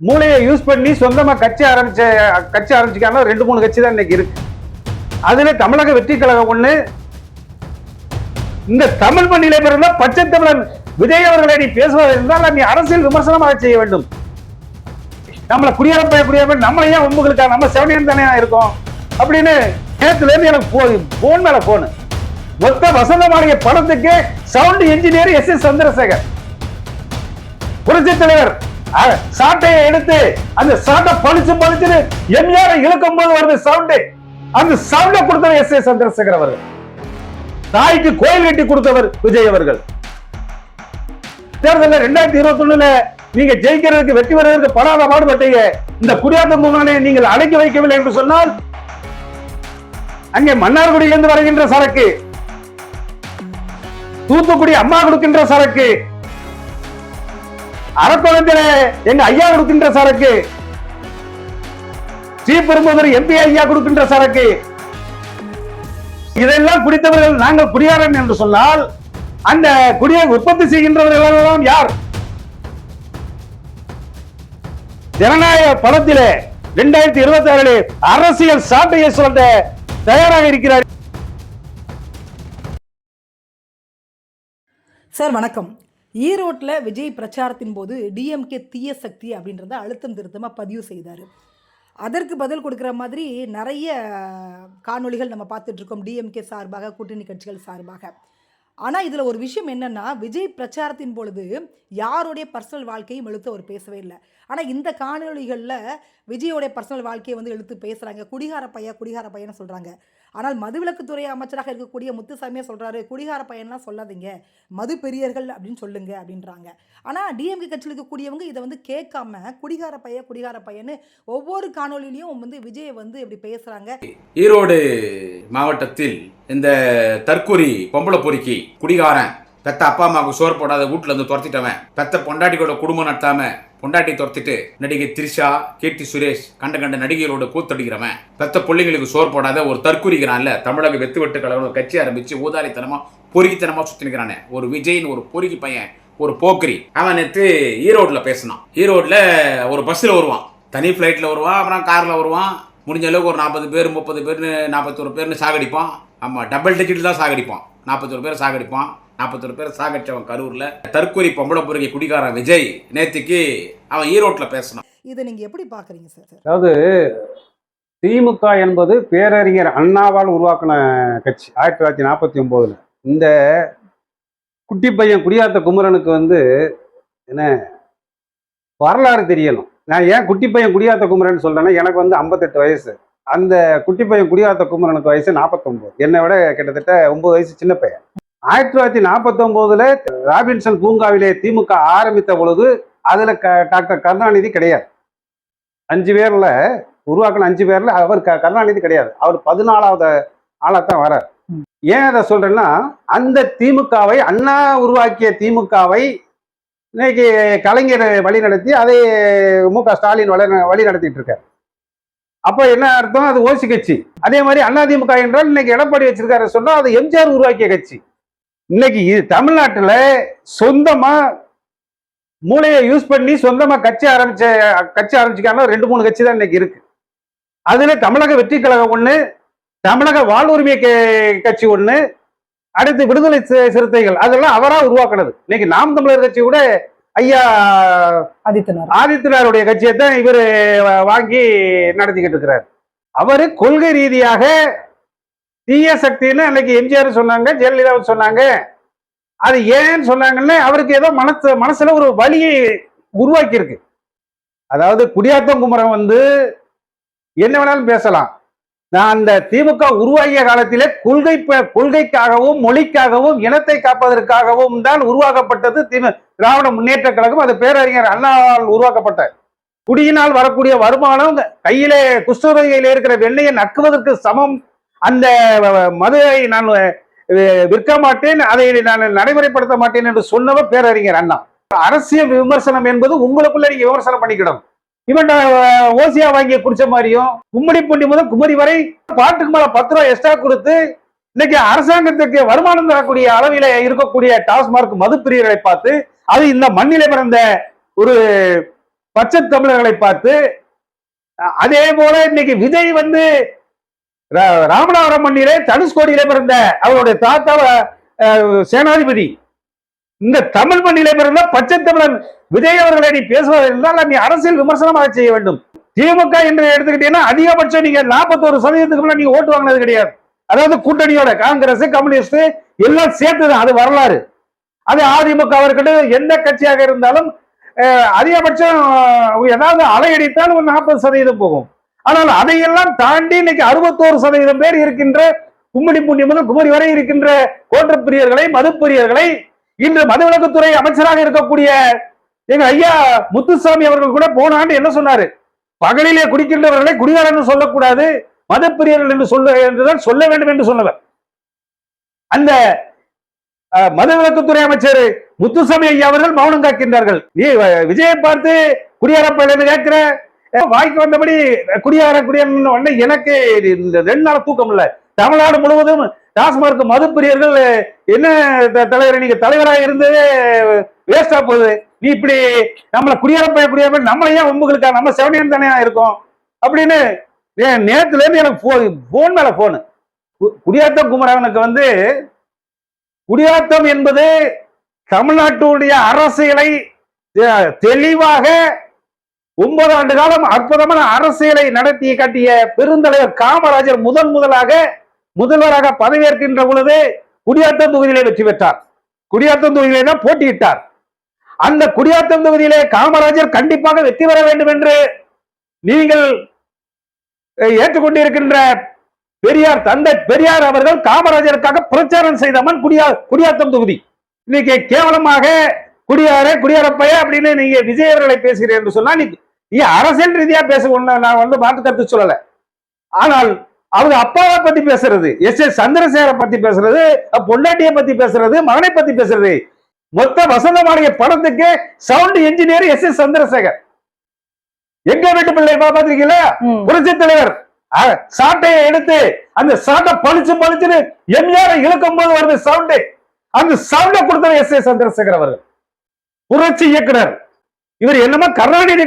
மூளையை யூஸ் பண்ணி சொந்தமா கட்சி ஆரம்பிச்சுக்கான 2-3 கட்சி தான் இன்னைக்கு இருக்கு. அதுல தமிழக வெற்றி கழகம் ஒண்ணு. இந்த தமிழ் மண்ணிலே பிறந்த பச்சை தமிழன் விஜய் அவர்களை நீ பேசுவதாக இருந்தால் நீ அரசியல் விமர்சனமாக செய்ய வேண்டும். நம்மள குடியரப்ப நம்மள ஏன் உங்களுக்கா நம்ம செவனியன் தானே இருக்கோம் அப்படின்னு நேரத்துல இருந்து எனக்கு போன் மேல போனு. மொத்த வசந்த மாளிகை படத்துக்கு சவுண்ட் இன்ஜினியர் எஸ் சந்திரசேகர் புரட்சி தலைவர் சாட்டையை எடுத்து அந்த சாட்டை பளிச்சுன்னு எம்ஜிஆர் இழுக்கும் போது வருது சவுண்ட். அந்த சவுண்ட கொடுத்தவர் எஸ் சந்திரசேகர் அவர்கள். தாய்க்கு கோயில் கட்டி கொடுத்தவர் விஜய் அவர்கள். தேர்தலில் 2021 நீங்க ஜெயிக்கிறதுக்கு வெற்றி பெறுவதற்கு படாத பாடுபட்டீங்க. இந்த குடியாத்தம் முகானை நீங்கள் அடக்கி வைக்கவில்லை என்று சொன்னால் அங்கே மன்னார்குடியிலிருந்து வருகின்ற சரக்கு, தூத்துக்குடி அம்மா கொடுக்கின்ற சரக்கு, அரக்கோணத்தில் எங்க ஐயா கொடுக்கின்ற சரக்கு, ஸ்ரீபெரும்புதூர் எம்பி ஐயா கொடுக்கின்ற சரக்கு, இதெல்லாம் குடித்தவர்கள் நாங்கள் குடியாரன் என்று சொன்னால் அந்த குடியை உற்பத்தி செய்கின்றவர்கள் யார்? ஜனநாயக படத்திலே 2026 அரசியல் சாட்டையை சொல்ல தயாராக இருக்கிறார். சார் வணக்கம். ஈரோட்டில் விஜய் பிரச்சாரத்தின் போது டிஎம்கே தீய சக்தி அப்படின்றத அழுத்தம் திருத்தமாக பதிவு செய்தார். அதற்கு பதில் கொடுக்குற மாதிரி நிறைய காணொளிகள் நம்ம பார்த்துட்ருக்கோம், டிஎம்கே சார்பாக, கூட்டணி கட்சிகள் சார்பாக. ஆனால் இதில் ஒரு விஷயம் என்னென்னா, விஜய் பிரச்சாரத்தின் பொழுது யாருடைய பர்சனல் வாழ்க்கையும் இழுத்து அவர் பேசவே இல்லை. ஆனால் இந்த காணொளிகளில் விஜயோடைய பர்சனல் வாழ்க்கையை வந்து இழுத்து பேசுகிறாங்க. குடிகார பையன்னு சொல்கிறாங்க. ஆனால் மதுவிலக்குத்துறை அமைச்சராக இருக்கக்கூடிய முத்துசாமியை சொல்கிறாரு, குடிகார பையன்லாம் சொல்லாதீங்க, மது பெரியர்கள் அப்படின்னு சொல்லுங்க அப்படின்றாங்க. ஆனால் டிஎம்கே கட்சியில் இருக்கக்கூடியவங்க இதை வந்து கேட்காம குடிகார பையன்னு ஒவ்வொரு காணொலியிலையும் வந்து விஜயை வந்து இப்படி பேசுகிறாங்க. ஈரோடு மாவட்டத்தில் இந்த தற்கூரி பொம்பளை பொறுக்கி குடிகாரன் பெத்த அப்பா அம்மாவுக்கு சோறு போடாத வீட்டுல இருந்து துரத்திட்டவன், பெத்த பொண்டாட்டியோட குடும்பம் நடத்தாம பொண்டாட்டி துரத்திட்டு நடிகை த்ரிஷா, கீர்த்தி சுரேஷ் கண்ட நடிகைகளோட கூத்தடிக்கிறவன், பெத்த பிள்ளைங்களுக்கு சோறு போடாத ஒரு தற்கூரிக்கிறான்ல, தமிழக வெத்து வெட்டு கழகம் கட்சி ஆரம்பிச்சு ஊதாரித்தனமா பொறுக்கித்தனமா சுத்தினுக்கிறானே ஒரு விஜய்னு ஒரு பொறுக்கி பையன், ஒரு போக்கிரி. அவன் நேற்று ஈரோடுல பேசினான். ஈரோடுல ஒரு பஸ்ல வருவான், தனி பிளைட்ல வருவான், அப்புறம் கார்ல வருவான். முடிஞ்ச அளவுக்கு ஒரு 40 பேர் 30 பேர்னு 41 பேர்னு சாகடிப்பான். ஆமா, டபுள் டிக்கெட் தான் சாகடிப்பான். 41 பேர் சாகடிப்பான். 41 பேர் சாகடிச்சவன் கரூர்ல. தற்கொலை பொம்பளை பொறுக்கி குடிகாரன் விஜய் நேற்றுக்கு அவன் ஈரோட்ல பேசினான். இதை நீங்க எப்படி பாக்குறீங்க சார்? அதாவது திமுக என்பது பேரறிஞர் அண்ணாவால் உருவாக்கின கட்சி 1949. இந்த குட்டி பையன் குடியாத்த குமரனுக்கு வந்து என்ன வரலாறு தெரியணும். நான் ஏன் குட்டி பையன் குடியாத்த குமரன் சொல்றேன்னா, எனக்கு வந்து 58 வயசு. அந்த குட்டி பையன் குடியாத்த குமரனுக்கு வயசு 49. என்னை விட கிட்டத்தட்ட 9 வயசு சின்ன பையன். 1949 ராபின்சன் பூங்காவிலே திமுக ஆரம்பித்த பொழுது அதுல டாக்டர் கருணாநிதி கிடையாது. 5 பேர்ல உருவாக்கின 5 பேர்ல அவர் கருணாநிதி கிடையாது. அவர் 14வது ஆளாத்தான் வரார். ஏன் அதை சொல்றேன்னா, அந்த திமுகவை, அண்ணா உருவாக்கிய திமுகவை இன்னைக்கு கலைஞர் வழி நடத்தி அதை மு.க. ஸ்டாலின் வழி நடத்திட்டு இருக்காரு. அப்ப என்ன அர்த்தம்? அது ஓசி கட்சி. அதே மாதிரி அதிமுக என்றால் இன்னைக்கு எடப்பாடி வச்சிருக்காரு சொன்னா அது எம்ஜிஆர் உருவாக்கிய கட்சி. இன்னைக்கு தமிழ்நாட்டுல சொந்தமா மூளையை யூஸ் பண்ணி சொந்தமா கட்சி ஆரம்பிச்சுக்கான 2-3 கட்சி தான் இன்னைக்கு இருக்கு. அதுல தமிழக வெற்றி கழகம் ஒண்ணு, தமிழக வாழ்வுரிமை கட்சி ஒண்ணு, அடுத்து விடுதலை சிறுத்தைகள், அதெல்லாம் அவரா உருவாக்குனது. இன்னைக்கு நாம் தமிழர் கட்சி கூட ஐயா ஆதித்யநாருடைய கட்சியை தான் இவர் வாங்கி நடத்திக்கிட்டு இருக்கிறார். அவரு கொள்கை ரீதியாக தீய சக்தின்னு அன்னைக்கு எம்ஜிஆர் சொன்னாங்க, ஜெயலலிதா சொன்னாங்க. அது ஏன்னு சொன்னாங்கன்னு அவருக்கு ஏதோ மனசுல ஒரு வலியை உருவாக்கி இருக்கு. அதாவது குடியாத்தம் குமரன் வந்து என்ன வேணாலும் பேசலாம். நான் அந்த திமுக உருவாகிய காலத்திலே கொள்கைக்காகவும் மொழிக்காகவும் இனத்தை காப்பதற்காகவும் தான் உருவாக்கப்பட்டது திராவிட முன்னேற்ற கழகம். அது பேரறிஞர் அண்ணாவால் உருவாக்கப்பட்ட. குடியினால் வரக்கூடிய வருமானம் கையிலே குஷ்டரோகியில இருக்கிற வெண்ணையை நக்குவதற்கு சமம். அந்த மதுவை நான் விற்க மாட்டேன், அதை நான் நடைமுறைப்படுத்த மாட்டேன் என்று சொன்னவர் பேரறிஞர் அண்ணா. அரசியல் விமர்சனம் என்பது உங்களுக்குள்ள நீங்க விமர்சனம் பண்ணிக்கிடும். இவன் ஓசியா வாங்கி குடிச்ச மாதிரியும் கும்மிடி பூண்டி முதல் குமரி வரை பாட்டுக்கு மேல 10 ரூபாய் எக்ஸ்ட்ரா கொடுத்து இன்னைக்கு அரசாங்கத்துக்கு வருமானம் தரக்கூடிய அளவில இருக்கக்கூடிய டாஸ்மார்க் மது பிரியர்களை பார்த்து, அது இந்த மண்ணிலே பிறந்த ஒரு பச்சை தமிழர்களை பார்த்து, அதே போல இன்னைக்கு விஜய் வந்து ராமநாதபுரம் மண்ணிலே தனுஷ்கோடியிலே பிறந்த அவருடைய தாத்தா சேனாதிபதி, இந்த தமிழ் மண்ணிலே பிறந்த பச்சை தமிழன் விஜய் அவர்களை நீ பேசுவதால் நீ அரசியல் விமர்சனமாக செய்ய வேண்டும். திமுக என்று எடுத்துக்கிட்டீங்கன்னா அதிகபட்சம் நீங்க 41% மேல நீங்க ஓட்டு வாங்கினது கிடையாது. அதாவது கூட்டணியோட காங்கிரஸ், கம்யூனிஸ்ட் எல்லாம் சேர்த்துதான், அது வரலாறு. அது அதிமுக இருக்கட்டும், எந்த கட்சியாக இருந்தாலும் அதிகபட்சம் ஏதாவது அலையடித்தால் ஒரு 40% போகும். ஆனால் அதையெல்லாம் தாண்டி இன்னைக்கு 61% பேர் இருக்கின்ற கும்மிடி பூண்டி முதல் குமரி வரை இருக்கின்ற கோட்டப்பிரியர்களை, மதுப்பிரியர்களை, இன்று மதுவிலக்குத்துறை அமைச்சராக இருக்கக்கூடிய எங்க ஐயா முத்துசாமி அவர்கள் கூட போன ஆண்டு என்ன சொன்னாரு? பகலிலே குடிக்கின்றவர்களை குடிகாரர் என்று சொல்லக்கூடாது, மதப்பிரியர்கள் என்று என்றுதான் சொல்ல வேண்டும் என்று சொன்னவர். அந்த மதுவிலக்குத்துறை அமைச்சர் முத்துசாமி ஐயா அவர்கள் மௌனம் காக்கின்றார்கள். நீ விஜயை பார்த்து குடியாரப்ப கேட்கிற, வாய்க்கு வந்தபடி குடியார எனக்கு இந்த 2 நாள் தூக்கம் இல்ல. தமிழ்நாடு முழுவதும் டாஸ்மார்க் மதுப்பிரியர்கள் என்ன தலைவர், நீங்க தலைவராக இருந்ததே வேஸ்டா போகுது. நீ இப்படி நம்மள குடியாரப்ப நம்மளையே ஒம்புகளுக்கா, நம்ம செவனியன் தானே இருக்கோம் அப்படின்னு நேரத்துல இருந்து எனக்கு போன் மேல போனு. குடியாத்தம் குமரவனுக்கு வந்து குடியாத்தம் என்பது தமிழ்நாட்டுடைய அரசியலை தெளிவாக 9 ஆண்டு காலம் அற்புதமான அரசியலை நடத்தி காட்டிய பெருந்தலைவர் காமராஜர் முதல்வராக பதவியேற்கின்ற பொழுது குடியாத்தம் தொகுதியிலே வெற்றி பெற்றார். குடியாத்தம் தொகுதியிலே தான் போட்டியிட்டார். அந்த குடியாத்தம் தொகுதியிலே காமராஜர் கண்டிப்பாக வெற்றி பெற வேண்டும் என்று நீங்கள் ஏற்றுக்கொண்டிருக்கின்ற பெரியார், தந்தை பெரியார் அவர்கள் காமராஜருக்காக பிரச்சாரம் செய்த மண் குடியாத்தம் தொகுதி. இன்னைக்கு கேவலமாக குடியாரப்பைய அப்படின்னு நீங்க விஜய் அவர்களை பேசுகிறேன் என்று சொன்னா நீ அரசியல் ரீதியா பேச நான் வந்து மாற்று கருத்து சொல்லல. ஆனால் அவங்க அப்பாவை பத்தி பேசுறது, எஸ் சந்திரசேகரை பத்தி பேசுறது, பொண்டாட்டியை பத்தி பேசுறது, மகனை பத்தி பேசுறது, மொத்த வசந்தமாளிகை படத்துக்கு சவுண்ட் இன்ஜினியர் எஸ் சந்திரசேகர். எங்க வீட்டு பிள்ளை பாத்திருக்கீங்களா? புரட்சி தலைவர் சாட்டையை எடுத்து அந்த சாட்டை பளிச்சுன்னு எம்ஜிஆர் இழுக்கும் போது வருது சவுண்டு. அந்த சவுண்ட கொடுத்தவர் எஸ் சந்திரசேகர் அவர்கள், புரட்சி இயக்குனர். இவர் என்னமோ கருணாநிதி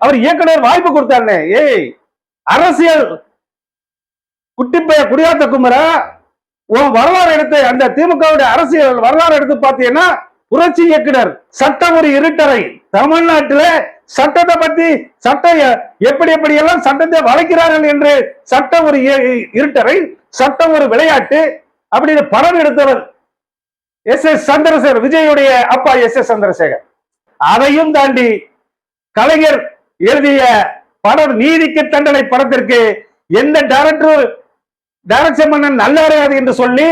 அவர் இயக்குனர் வாய்ப்பு கொடுத்தாரு. ஏய் அரசியல் குடியாத்த குமரா, உன் வரலாறு எடுத்து அந்த திமுகவுடைய அரசியல் வரலாறு எடுத்து பார்த்தீங்கன்னா புரட்சி இயக்குனர், சட்டம் ஒரு இருட்டறை. தமிழ்நாட்டில் சட்டத்தை பத்தி சட்டம் எப்படி எல்லாம் சட்டத்தை வளைக்கிறார்கள் என்று சட்டம் ஒரு இருட்டறை, சட்டம் ஒரு விளையாட்டு அப்படின்னு படம் எடுத்தவர் எஸ் சந்திரசேகர், விஜயுடைய அப்பா எஸ் சந்திரசேகர். அதையும் தாண்டி கலைஞர் எழுதிய படம் நீதிக்கு தண்டனை படத்திற்கு எந்த டைரக்ஷன் பண்ண நல்லறியாது என்று சொல்லி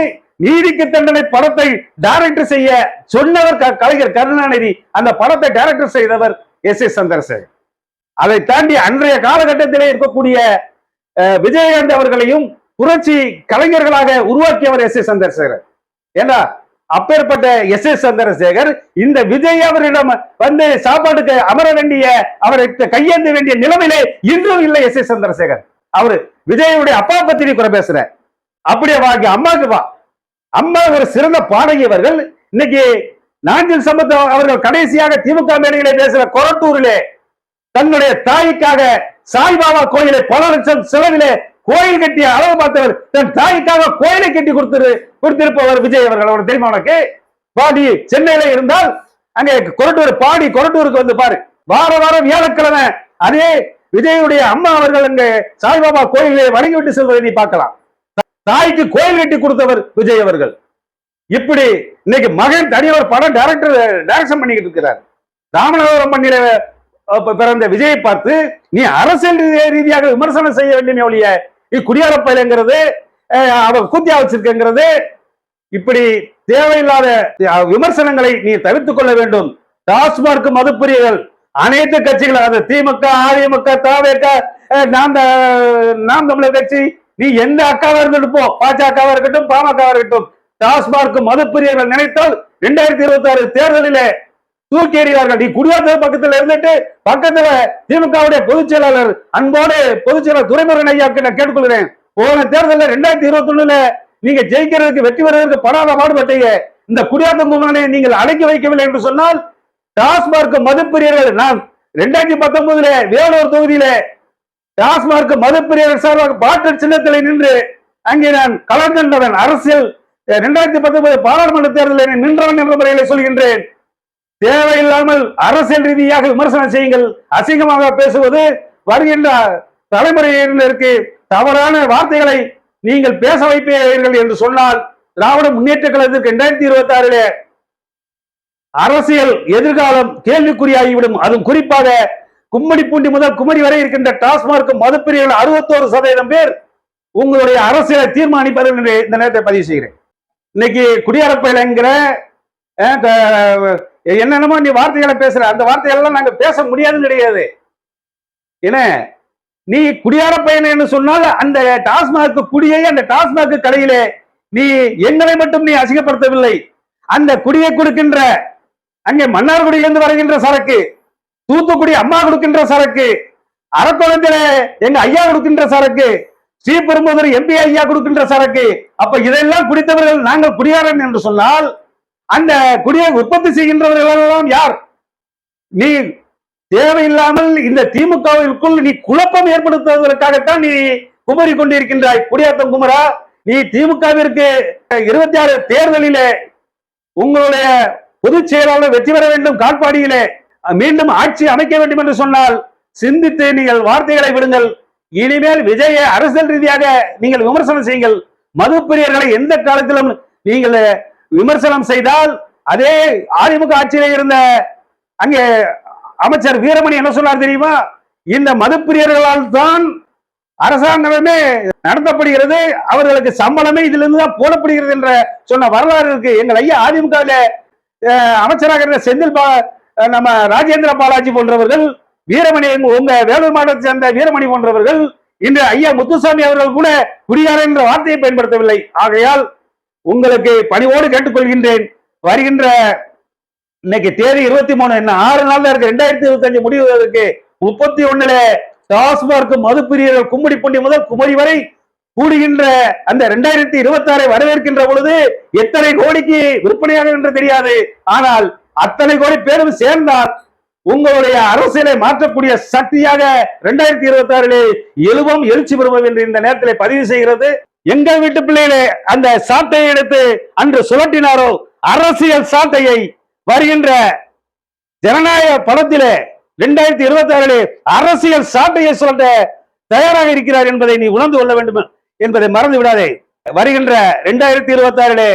நீதிக்கு தண்டனை படத்தை டைரக்டர் செய்ய சொன்னவர் கலைஞர் கருணாநிதி. அந்த படத்தை டைரக்டர் செய்தவர் எஸ் சந்திரசேகர். அதை தாண்டி அன்றைய காலகட்டத்திலே இருக்கக்கூடிய விஜயகாந்த் அவர்களையும் புரட்சி கலைஞர்களாக உருவாக்கியவர் எஸ் சந்திரசேகர். ஏன்னா அப்பேற்பட்ட எஸ் சந்திரசேகர் இந்த விஜய் அவரிடம் வந்து சாப்பாடுக்கு அமர வேண்டிய, அவரை கையேந்த வேண்டிய நிலைமையிலே இன்றும் இல்லை எஸ் சந்திரசேகர். அவரு விஜயுடைய அப்பா பத்தி நீ குறை பேசுற, அப்படியே வாங்கி அம்மாக்கு வா. அம்மா ஒரு சிறந்த பாடகி அவர்கள். இன்னைக்கு நாஞ்சில் சம்பத் அவர்கள் கடைசியாக திமுக மேடையிலே பேசுற கொரட்டூரிலே தன்னுடைய தாய்க்காக சாய்பாபா கோயிலை பல லட்சம் செலவிலே கோயில் கட்டிய அளவு பார்த்தவர், தன் தாய்க்காக கோயிலை கட்டி கொடுத்திருப்பவர் விஜய் அவர்கள். அவர் தெரியுமா உனக்கு? பாடி சென்னையில இருந்தால் அங்கே கொரட்டூருக்கு வந்து பாரு. வாரம் வியாழக்கிழமை அதே விஜயுடைய அம்மா அவர்கள் அங்கே சாய்பாபா கோயிலை வணங்கி விட்டு செல்வதை நீ பார்க்கலாம். தாய்க்கு கோயில் கட்டி கொடுத்தவர் விஜய் அவர்கள். இப்படி இன்னைக்கு மகன் தனியவர் படம் டைரக்ஷன் பண்ணிக்கிட்டு இருக்கிறார். ராமநாதபுரம் மண்ணில பிறந்த விஜயை பார்த்து நீ அரசியல் ரீதியாக விமர்சனம் செய்ய வேண்டிய ஒழிய குடியாரப்பயலுங்கிறது அவர் கூத்தியா வச்சிருக்கிறது, இப்படி தேவையில்லாத விமர்சனங்களை நீ தவிர்த்துக் கொள்ள வேண்டும். டாஸ்மார்க் மதுப்பிரியர்கள் அனைத்து கட்சிகள், அது திமுக, அதிமுக, தவேக, நாம் தமிழர் கட்சி, நீ எந்த அக்காவா இருந்துட்டு பாஜகவா இருக்கட்டும், பாமகவா இருக்கட்டும், டாஸ்மார்க் மதுப்பிரியர்கள் நினைத்தால் 2026 தேர்தலிலே தூக்கி எறிவார்கள். நீ குடியாத்த பக்கத்துல இருந்துட்டு பக்கத்துல திமுகவுடைய பொதுச் செயலாளர் அன்போடு பொதுச் செயலாளர் துரைமுருகன் ஐயாவுக்கு நான் கேட்டுக்கொள்கிறேன். போன தேர்தலில் 2021 நீங்க ஜெயிக்கிறதுக்கு வெற்றி பெறுவதற்கு படாத பாடுபட்டீங்க. இந்த குடியாத்த குமரனை நீங்கள் அடக்கி வைக்கவில்லை என்று சொன்னால் டாஸ்மார்க் மதுப்பிரியர்கள் நான் 2019 வேலூர் தொகுதியில டாஸ்மார்க் மதுப்பிரியர் சார்பாக பாட்டு சின்னத்தில் நின்று அங்கே நான் கலந்தவன். அரசியல் 2019 பாராளுமன்ற தேர்தலில் நின்றவன் என்ற முறையில் சொல்கின்றேன். தேவையில்லாமல் அரசியல் ரீதியாக விமர்சனம் செய்யுங்கள். அசிங்கமாக பேசுவது வருகின்ற தலைமுறையினருக்கு தவறான வார்த்தைகளை நீங்கள் பேச வைப்பீர்கள் என்று சொன்னால் திராவிட முன்னேற்ற கழகத்திற்கு 2026 அரசியல் எதிர்காலம் கேள்விக்குறியாகிவிடும். அதுவும் குறிப்பாக கும்மிடிப்பூண்டி முதல் குமரி வரை இருக்கின்ற டாஸ்மார்க் மதுப்பிரியர்கள் 61% பேர் உங்களுடைய அரசியலை தீர்மானிப்பார்கள் என்று இந்த நேரத்தை பதிவு செய்கிறேன். இன்னைக்கு குடியரப்பையில் என்கிற என்னென்னமோ நீ வார்த்தைகளை பேசுற, அந்த வார்த்தைகள்லாம் நாங்க பேச முடியாதுன்னு கிடையாது. ஏன்னா நீ குடியார பையன் சொன்னால் அந்த டாஸ்மாக் குடியை அந்த டாஸ்மாக் கடையிலே நீ எங்களை மட்டும் நீ அசிங்கப்படுத்தவில்லை. அந்த குடியை கொடுக்கின்ற அங்கே மன்னார்குடியிலிருந்து வருகின்ற சரக்கு, தூத்துக்குடி அம்மா கொடுக்கின்ற சரக்கு, அரக்கோணத்தில எங்க ஐயா கொடுக்கின்ற சரக்கு, ஸ்ரீபெரும்புதூர் எம்பி ஐயா கொடுக்கின்ற சரக்கு, அப்ப இதெல்லாம் குடித்தவர்கள் நாங்கள் குடியாரன் என்று சொன்னால் அந்த குடியை உற்பத்தி செய்கின்றவர்கள் எல்லாம் யார்? நீ தேவையில்லாமல் இந்த திமுகவிற்குள் நீ குழப்பம் ஏற்படுத்துவதற்காகத்தான் நீ குமரி கொண்டிருக்கின்றாய். குடியாத்தம் குமரா, நீ திமுகவிற்கு 26 தேர்தலிலே உங்களுடைய பொதுச் செயலாளர் வெற்றி பெற வேண்டும், காட்பாடியிலே மீண்டும் ஆட்சி அமைக்க வேண்டும் என்று சொன்னால் சிந்தித்து நீங்கள் வார்த்தைகளை விடுங்கள். இனிமேல் விஜயை அரசியல் ரீதியாக நீங்கள் விமர்சனம் செய்யுங்கள். மது பிரியர்களை எந்த காலத்திலும் நீங்கள் விமர்சனம் செய்தால் அதே அதிமுக ஆட்சியிலே இருந்த அங்கே அமைச்சர் வீரமணி என்ன சொன்னார் தெரியுமா? இந்த மதுப்பிரியர்களால் தான் அரசாங்கமே நடத்தப்படுகிறது, அவர்களுக்கு சம்பளமே இதுல இருந்து தான் போடப்படுகிறது என்ற சொன்ன வரலாறு இருக்கு. எங்கள் ஐயா அதிமுக அமைச்சராக இருந்த செந்தில் நம்ம ராஜேந்திர பாலாஜி போன்றவர்கள், வீரமணி உங்க வேலூர் மாவட்டத்தை சேர்ந்த வீரமணி போன்றவர்கள், இன்று ஐயா முத்துசாமி அவர்கள் கூட குடியாரன் என்ற வார்த்தையை பயன்படுத்தவில்லை. ஆகையால் உங்களுக்கு பணிவோடு கேட்டுக்கொள்கின்றேன். வருகின்ற இன்னைக்கு தேதி 23, என்ன 6 நாள் தான் இருக்கு. 2025 முடிவதற்கு 31 டாஸ்மார்க் மதுப்பிரியர்கள் கும்மிடிப்பூண்டி முதல் குமரி வரை கூடுகின்ற அந்த 2026 வரவேற்கின்ற பொழுது எத்தனை கோடிக்கு விற்பனையாக என்று தெரியாது. ஆனால் அத்தனை கோடி பேரும் சேர்ந்தால் உங்களுடைய அரசியலை மாற்றக்கூடிய சக்தியாக 2026 எழுவோம், எழுச்சி பெறுவோம் என்று இந்த நேரத்தில் பதிவு செய்கிறது. எங்கள் வீட்டு பிள்ளைகளே அந்த சாட்டையை எடுத்து அன்று சுழட்டினாரோ அரசியல் சாட்டையை வருகின்ற ஜனநாயக படத்திலே 2026 அரசியல் சாட்டையை சொல்ல தயாராக இருக்கிறார் என்பதை நீ உணர்ந்து கொள்ள வேண்டும் என்பதை மறந்து விடாதே. வருகின்ற 2026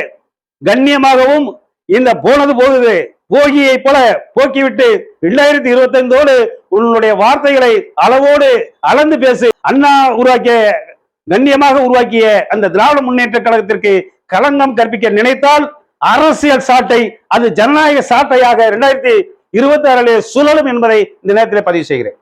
கண்ணியமாகவும் இந்த போனது போகுது போகியை போல போக்கிவிட்டு 2025 உன்னுடைய வார்த்தைகளை அளவோடு அளந்து பேசு. அண்ணா உருவாக்கிய கண்ணியமாக உருவாக்கிய அந்த திராவிட முன்னேற்ற கழகத்திற்கு களங்கம் கற்பிக்க நினைத்தால் அரசியல் சாட்டை அது ஜனநாயக சாட்டையாக 2026 சுழலும் என்பதை இந்த நேரத்தில் பதிவு செய்கிறேன்.